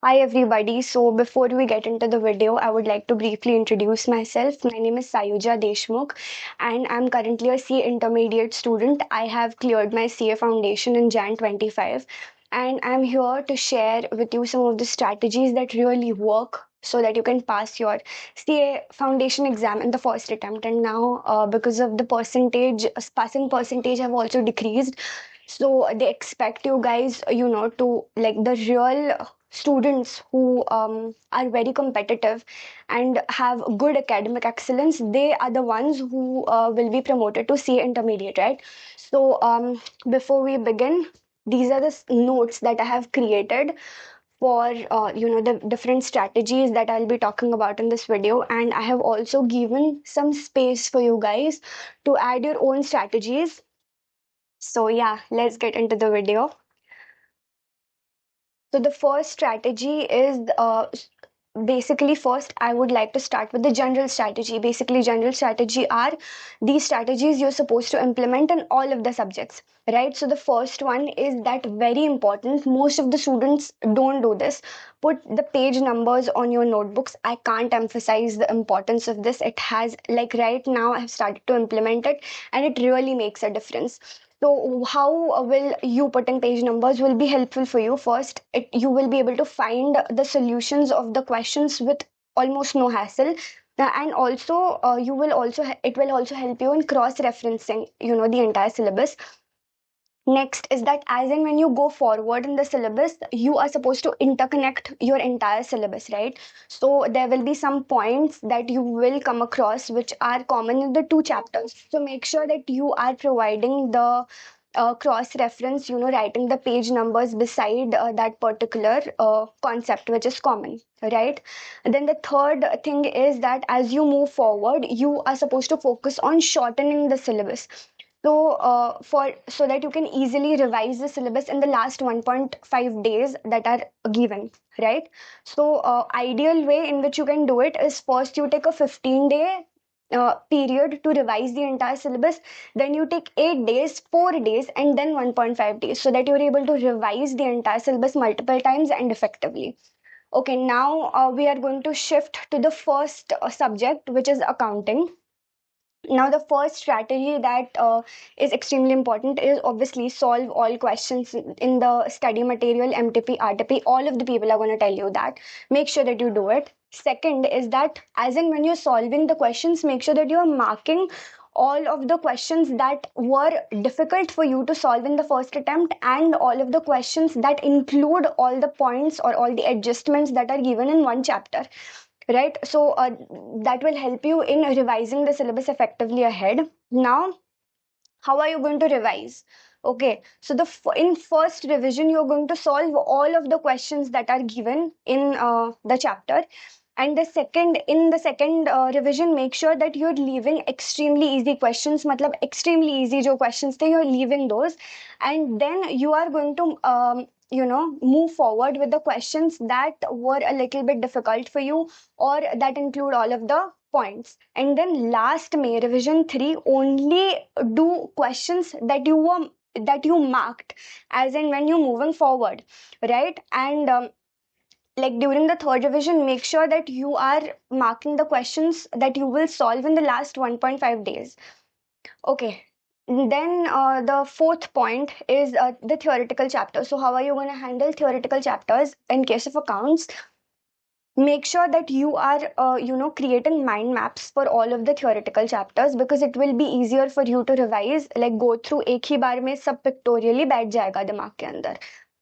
Hi everybody. So before we get into the video, I would like to briefly introduce myself. My name is Sayuja Deshmukh and I'm currently a CA intermediate student. I have cleared my CA foundation in Jan 25 and I'm here to share with you some of the strategies that really work so that you can pass your CA foundation exam in the first attempt. And now because of the passing percentage have also decreased, so they expect you guys, to like the real students who are very competitive and have good academic excellence. They are the ones who will be promoted to CA intermediate, right? So before we begin, these are the notes that I have created for the different strategies that I'll be talking about in this video, and I have also given some space for you guys to add your own strategies. So yeah, let's get into the video. So the first strategy is basically, first I would like to start with the general strategy. Basically, general strategy are these strategies you're supposed to implement in all of the subjects, right? So the first one is that very important. Most of the students don't do this. Put the page numbers on your notebooks. I can't emphasize the importance of this. It has, like, right now I have started to implement it and it really makes a difference. So how will you put in page numbers will be helpful for you. First, you will be able to find the solutions of the questions with almost no hassle. And also, it will also help you in cross referencing, the entire syllabus. Next is that as and when you go forward in the syllabus, you are supposed to interconnect your entire syllabus, right? So there will be some points that you will come across which are common in the two chapters. So make sure that you are providing the cross reference, writing the page numbers beside that particular concept which is common, right? And then the third thing is that as you move forward, you are supposed to focus on shortening the syllabus. So for so that you can easily revise the syllabus in the last 1.5 days that are given, right? So ideal way in which you can do it is, first you take a 15-day period to revise the entire syllabus, then you take 8 days, 4 days, and then 1.5 days, so that you're able to revise the entire syllabus multiple times and effectively. Okay, now we are going to shift to the first subject, which is accounting. Now the first strategy that is extremely important is obviously solve all questions in the study material, MTP, RTP. All of the people are going to tell you that. Make sure that you do it. Second is that as in when you're solving the questions, make sure that you're marking all of the questions that were difficult for you to solve in the first attempt, and all of the questions that include all the points or all the adjustments that are given in one chapter, right? So that will help you in revising the syllabus effectively ahead. Now, how are you going to revise? Okay, so in first revision you're going to solve all of the questions that are given in the chapter, and the second revision, make sure that you're leaving extremely easy questions, matlab extremely easy jo questions the you're leaving those, and then you are going to move forward with the questions that were a little bit difficult for you, or that include all of the points. And then last May revision 3, only do questions that you marked as in when you're moving forward, right? And like during the third revision, make sure that you are marking the questions that you will solve in the last 1.5 days. Okay, then the fourth point is the theoretical chapter. So how are you going to handle theoretical chapters in case of accounts? Make sure that you are creating mind maps for all of the theoretical chapters, because it will be easier for you to revise, like go through एक ही बार में सब pictorially बैठ जाएगा दिमाग के अंदर,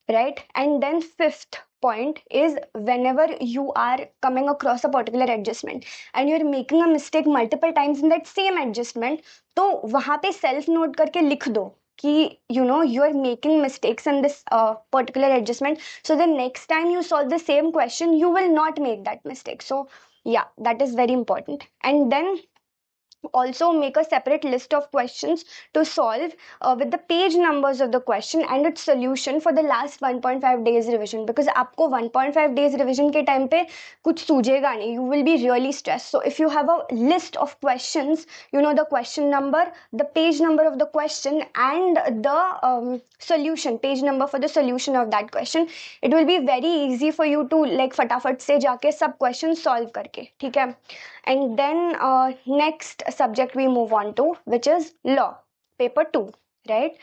right? And then fifth point is, whenever you are coming across a particular adjustment and you're making a mistake multiple times in that same adjustment, तो वहां पे self note करके लिख दो कि you are making mistakes in this particular adjustment, so the next time you solve the same question you will not make that mistake. So yeah, that is very important. And then Also make a separate list of questions to solve with the page numbers of the question and its solution for the last 1.5 days revision, because आपको 1.5 days revision के time पे कुछ सूझेगा नहीं, you will be really stressed. So if you have a list of questions, you know the question number, the page number of the question, and the solution, page number for the solution of that question, it will be very easy for you to like फटाफट से जाके सब questions solve करके, ठीक है. And then next subject we move on to, which is law, paper 2, right?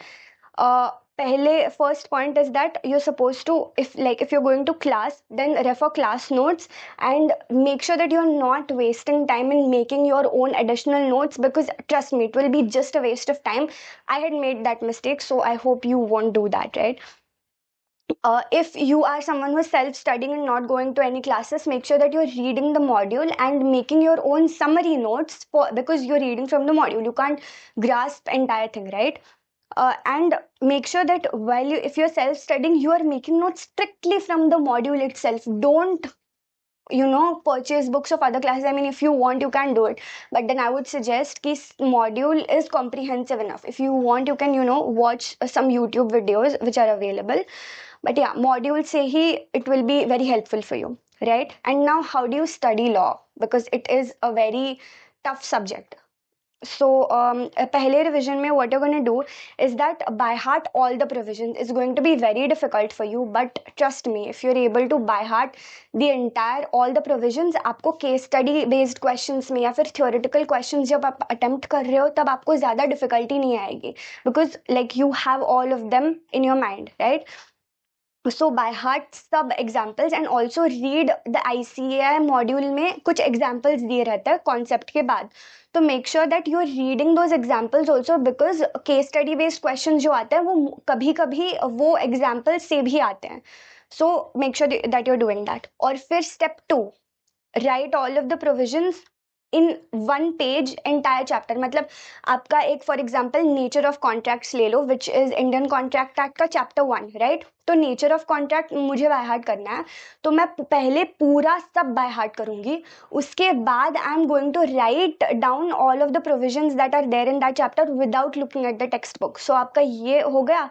Pehle first point is that you're supposed to, if you're going to class, then refer class notes and make sure that you're not wasting time in making your own additional notes, because trust me, it will be just a waste of time. I had made that mistake, so I hope you won't do that, right? If you are someone who is self-studying and not going to any classes, make sure that you're reading the module and making your own summary notes, because you're reading from the module, you can't grasp entire thing, right? And make sure that if you're self-studying, you are making notes strictly from the module itself. Don't purchase books of other classes. I mean, if you want, you can do it, but then I would suggest this module is comprehensive enough. If you want, you can watch some YouTube videos which are available, but yeah, module se hi it will be very helpful for you, right? And now, how do you study law? Because it is a very tough subject. So pehle revision mein what you're going to do is that by heart all the provisions is going to be very difficult for you, but trust me, if you're able to by heart the entire all the provisions, आपको case study based questions में या फिर theoretical questions जब आप attempt कर रहे हो तब आपको ज़्यादा difficulty नहीं आएगी, because like you have all of them in your mind, right? So by heart सब examples, and also read the ICAI module में कुछ examples दिए रहते हैं concept के बाद, तो make sure that you are reading those examples also, because case study based questions जो आते हैं वो कभी कभी वो examples से भी आते हैं. So make sure that you're doing that. और फिर step 2, write all of the provisions in one page entire chapter. मतलब आपका एक for example nature of contracts ले लो, which is Indian contract act का चैप्टर 1, राइट? तो नेचर ऑफ कॉन्ट्रैक्ट मुझे बाय हार्ट करना है, तो मैं पहले पूरा सब बाय हार्ट करूंगी. उसके बाद I am going to write down all of the provisions that are there in that chapter without looking at the text book. So आपका ये हो गया.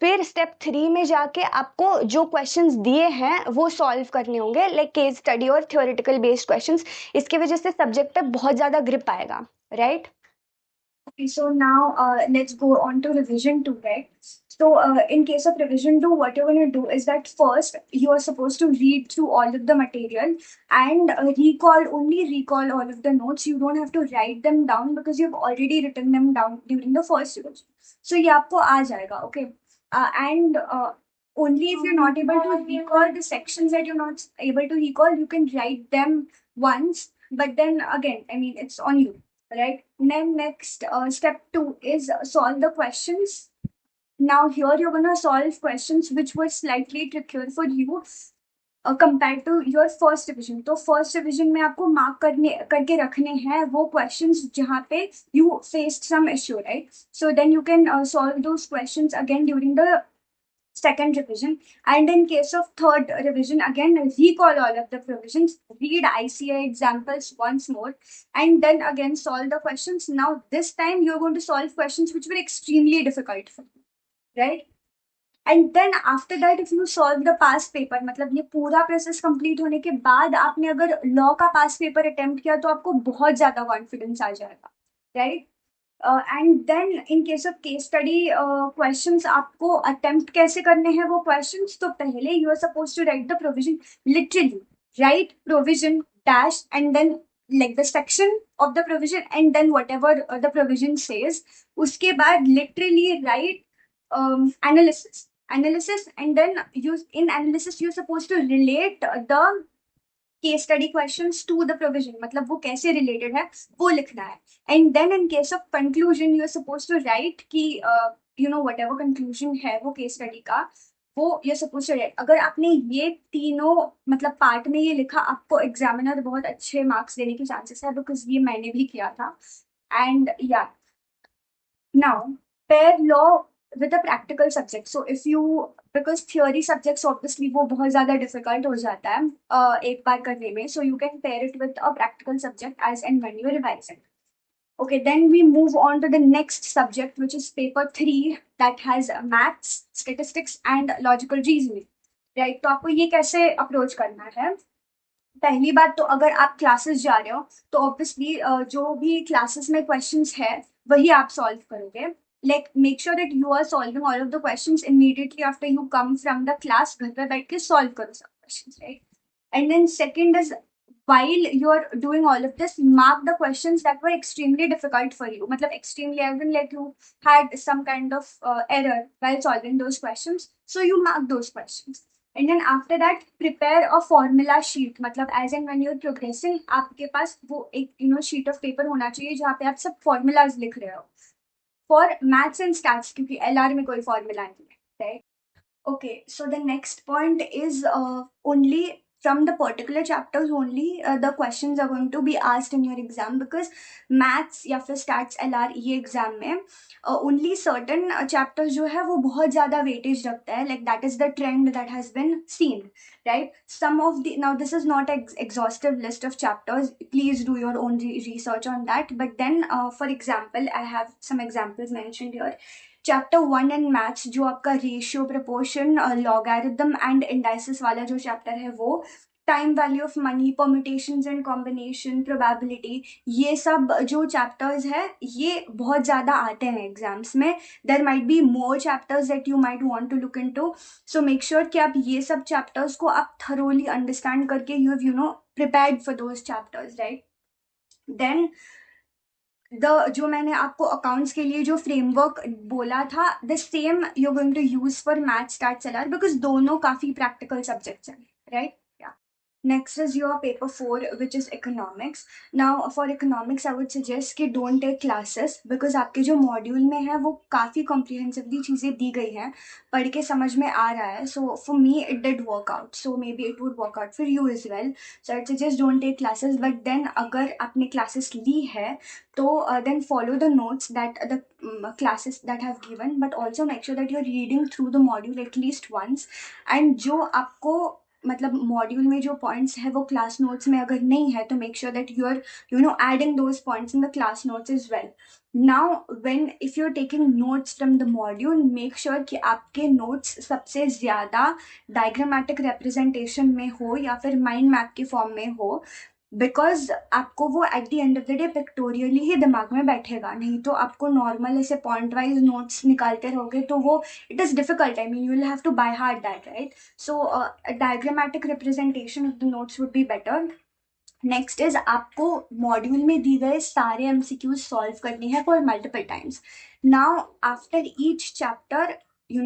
फिर स्टेप 3 में जाके आपको जो क्वेश्चंस दिए हैं वो सॉल्व करने होंगे, लाइक केस स्टडी और थ्योरेटिकल बेस्ड क्वेश्चंस. इसके वजह से सब्जेक्ट पे बहुत ज्यादा ग्रिप आएगा, right? Okay, so now let's go on to revision 2, right? So in case of revision 2, what you're going to do is that first you are supposed to read through all of the material and only recall all of the notes. You don't have to write them down because you've already written them down during the first revision. So ये आपको आ जाएगा, okay? And only if you're not able to recall the sections that you're not able to recall, you can write them once, but then again, I mean, it's on you, right? Then next step 2 is solve the questions. Now here you're gonna solve questions which were slightly trickier for you compared to your first division. तो first division में आपको mark करके रखने हैं वो questions जहाँ पे you faced some issue, right? So then you can solve those questions again during the second revision. And in case of third revision, again recall all of the provisions, read ICA examples once more, and then again solve the questions. Now this time you're going to solve questions which were extremely difficult for you, right? And then after that if you solve the past paper, मतलब ये पूरा process complete होने के बाद आपने अगर law का पास paper attempt किया तो आपको बहुत ज्यादा कॉन्फिडेंस आ जाएगा, right? And then in case of case study questions आपको अटेम्प्ट कैसे करने हैं वो क्वेश्चंस, तो पहले you are suppose to write the provision, literally write provision dash and then like the section of the provision and then whatever the provision says. उसके बाद literally write analysis and then in analysis you're supposed to relate the case study questions to the provision, मतलब वो कैसे related है वो लिखना है. And then in case of conclusion you're supposed to write कि whatever conclusion है वो case study का वो you're supposed to write. अगर आपने ये तीनों मतलब पार्ट में ये लिखा, आपको एग्जामिनर बहुत अच्छे मार्क्स देने की चांसेस है, बिकॉज ये मैंने भी किया था. एंड या now pair law with a practical subject. So if you, because theory subjects obviously वो बहुत ज़्यादा difficult हो जाता है एक बार करने में, so you can pair it with a practical subject as and when you revise it. Okay, then we move on to the next subject, which is paper 3, that has maths, statistics, and logical reasoning. Right? तो आपको ये कैसे approach करना है? पहली बात तो अगर आप क्लासेस जा रहे हो तो ऑब्वियसली जो भी क्लासेस में क्वेश्चंस है वही आप सॉल्व करोगे. Like make sure that you are solving all of the questions immediately after you come from the class. घर पे बैठ के सॉल्व करो सब questions, right? And then second is, while you're doing all of this, mark the questions that were extremely difficult for you. Matlab extremely, I mean, like you had some kind of error while solving those questions, so you mark those questions. And then after that, prepare a formula sheet. मतलब as in when you're progressing, आपके पास वो एक sheet of paper होना चाहिए जहाँ पे आप सब formulas लिख रहे हो. For maths and stats, क्योंकि LR में कोई formula नहीं है, right? Okay, so the next point is only from the particular chapters only the questions are going to be asked in your exam, because maths या फिर stats LR ये exam में only certain chapters जो है वो बहुत ज़्यादा weightage रखता है. Like that is the trend that has been seen, right? Some of the, now this is not an exhaustive list of chapters, please do your own research on that, but then for example I have some examples mentioned here. Chapter 1 and maths जो आपका ratio, proportion, logarithm and indices वाला जो chapter है वो, time value of money, permutations and combination, probability, ये सब जो chapters है ये बहुत ज़्यादा आते हैं एग्जाम्स में. There might be more chapters that you might want to look into, so make sure कि आप ये सब चैप्टर्स को आप थरोली अंडरस्टैंड करके you have prepared for those chapters, right? Then जो मैंने आपको अकाउंट्स के लिए जो फ्रेमवर्क बोला था, the same you are going to use for maths, stats, LR, because दोनों काफी प्रैक्टिकल सब्जेक्ट्स हैं, right? Next is your paper 4, which is economics. Now for economics I would suggest कि don't take classes, because आपके जो module में है वो काफ़ी comprehensively चीज़ें दी गई हैं, पढ़ के समझ में आ रहा है. So for me it did work out, so maybe it would work out for you as well. So I'd suggest don't take classes, but then अगर आपने classes ली है तो then follow the notes that the classes that have given, but also make sure that you're reading through the module at least once. And जो आपको मतलब module में जो points है वो क्लास नोट्स में अगर नहीं है तो make sure that you are adding those points in the class notes is well. Now when if you are taking notes from the module, make sure कि आपके नोट्स सबसे ज़्यादा डायग्रामेटिक रिप्रेजेंटेशन में हो या फिर माइंड मैप के form में हो, बिकॉज आपको वो at the end of the day pictorially ही दिमाग में बैठेगा. नहीं तो आपको नॉर्मल ऐसे पॉइंट वाइज नोट्स निकालते रहोगे तो वो it is difficult. I mean you will have to by heart that, right? So diagrammatic representation of the notes would be better. Next is आपको मॉड्यूल में दी गए सारे एमसीक्यूज सॉल्व करने हैं for multiple times. Now after each chapter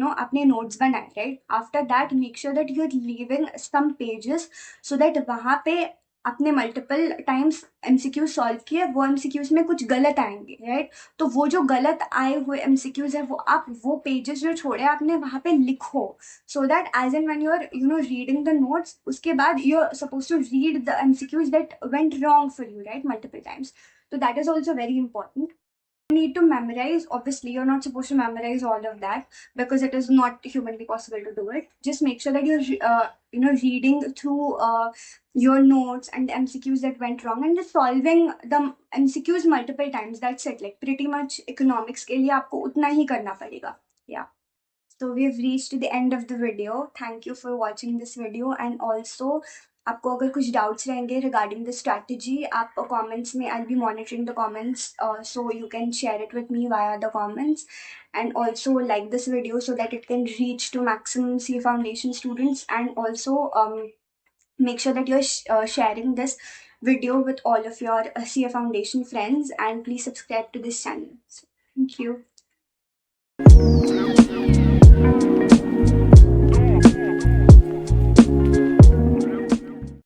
आपने notes बनाए, right? After that make sure that you are leaving some pages so that वहाँ पे आपने मल्टीपल टाइम्स एमसीक्यूज सॉल्व किए, वो एमसीक्यूज में कुछ गलत आएंगे, राइट? तो वो जो गलत आए हुए एमसीक्यूज है वो आप वो पेजेस जो छोड़े आपने वहाँ पे लिखो, so that as and when you are reading the notes, उसके बाद you are suppose to read the MCQs that went wrong for you, right, multiple times. तो that is also very important. Need to memorize, obviously you're not supposed to memorize all of that because it is not humanly possible to do it. Just make sure that you're reading through your notes and the MCQs that went wrong and just solving the MCQs multiple times. That's it. Like pretty much economics के लिए आपको उतना ही करना पड़ेगा. Yeah. So we've reached the end of the video. Thank you for watching this video. And also आपको अगर कुछ doubts रहेंगे रिगार्डिंग द स्ट्रैटेजी, आप कमेंट्स में, I will be monitoring the comments, so you can share it with me via the comments. And also like this video so that it can reach to maximum CA Foundation students. And also make sure that you're sharing this video with all of your CA Foundation friends, and please subscribe to this channel. So, thank you.